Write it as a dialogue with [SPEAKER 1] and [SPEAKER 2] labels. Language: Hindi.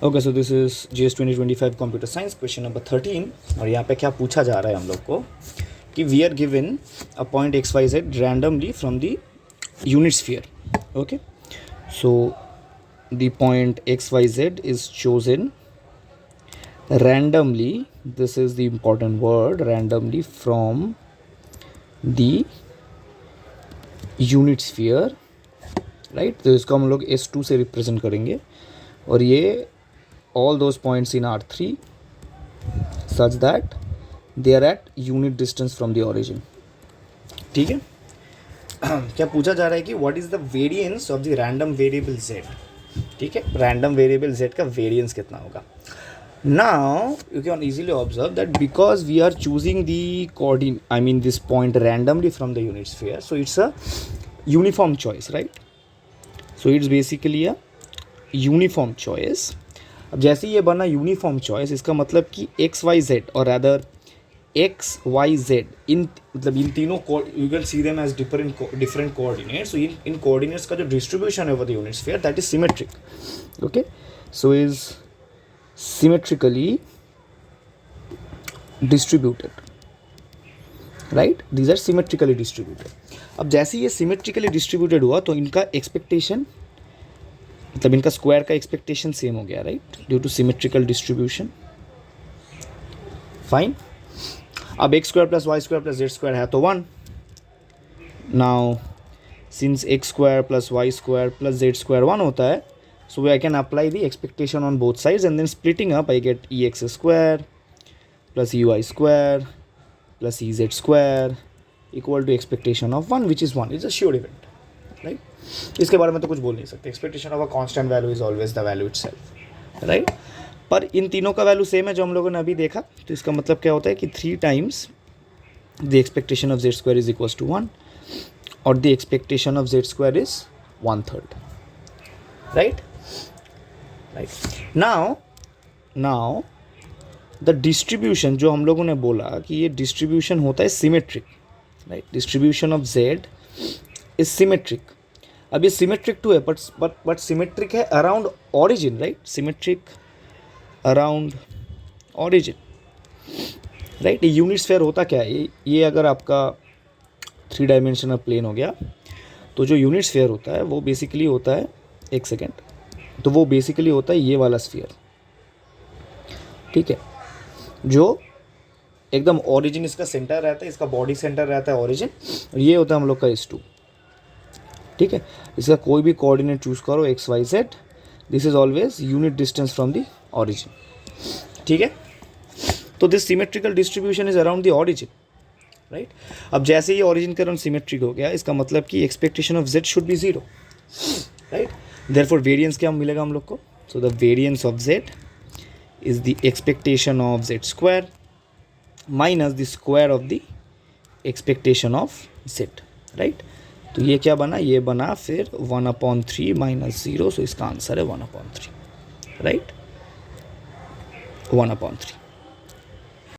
[SPEAKER 1] Okay, so this is GS 2025 computer science question number 13। और यहाँ पे क्या पूछा जा रहा है हम लोग को कि we are given a point XYZ randomly from the unit sphere. Okay, so the point XYZ is chosen randomly, this is the important word, randomly from the unit sphere, right? तो इसको हम लोग S2 से रिप्रेजेंट करेंगे और ये all those points in R3 such that they are at unit distance from the origin. ठीक है. क्या पूछा जा रहा है कि what is the variance of the random variable z. ठीक है, random variable z का variance कितना होगा. Now you can easily observe that because we are choosing the coordinate, I mean this point randomly from the unit sphere, so it's a uniform choice, right? So it's basically a uniform choice. अब जैसे ये बना यूनिफॉर्म चॉइस, इसका मतलब कि एक्स वाई जेड और अदर एक्स वाई जेड इन मतलब इन तीनों you can see them as different coordinates. So इन कोऑर्डिनेट्स का जो डिस्ट्रीब्यूशन है over the unit sphere that is symmetric. Okay, so is symmetrically distributed, right? These are symmetrically distributed. अब जैसे ये symmetrically distributed हुआ तो इनका एक्सपेक्टेशन मतलब इनका स्क्वायर का एक्सपेक्टेशन सेम हो गया, right? Due to symmetrical distribution. Fine. अब x square plus y square plus z square है तो 1. Now since x square plus y square plus z square 1 होता है, so I can apply the expectation on both sides and then splitting up I get EX square plus EY square plus EZ square equal to expectation of 1 which is 1. It's a sure event, right? इसके बारे में तो कुछ बोल नहीं सकते. expectation of a constant value is always the value itself, right? पर इन तीनों का वैल्यू सेम है जो हम लोगों ने अभी देखा, तो इसका मतलब क्या होता है कि 3 times the expectation of Z square is equals to 1 और the expectation of Z square is 1/3, right? Right. Now the distribution जो हम लोगों ने बोला कि ये distribution होता है symmetric, right? Distribution of Z is symmetric. अब ये symmetric to है but symmetric है around origin, right? Symmetric around origin, right? ये यूनिट स्फीयर होता क्या है, ये अगर आपका 3 डायमेंशनल प्लेन हो गया तो जो यूनिट स्फीयर होता है वो बेसिकली होता है, एक सेकेंड, तो वो बेसिकली होता है ये वाला स्फीयर. ठीक है, जो एकदम ओरिजिन इसका सेंटर रहता है, इसका बॉडी सेंटर रहता है ओरिजिन, और ये होता है हम लोग का S2. ठीक है, इसका कोई भी कोऑर्डिनेट चूज करो X Y Z, this is always unit distance from the origin. ठीक है, तो this symmetrical distribution is around the origin, right? अब जैसे ये ओरिजिन का अराउंड सिमेट्रिक हो गया, इसका मतलब कि expectation of Z should be 0, right? Therefore variance क्या मिलेगा हम लोग को? So the variance of z is the expectation of z square minus the square of the expectation of z, right? तो ये क्या बना? ये बना फिर 1/3 minus 0, so इसका आंसर है 1/3, right? 1/3.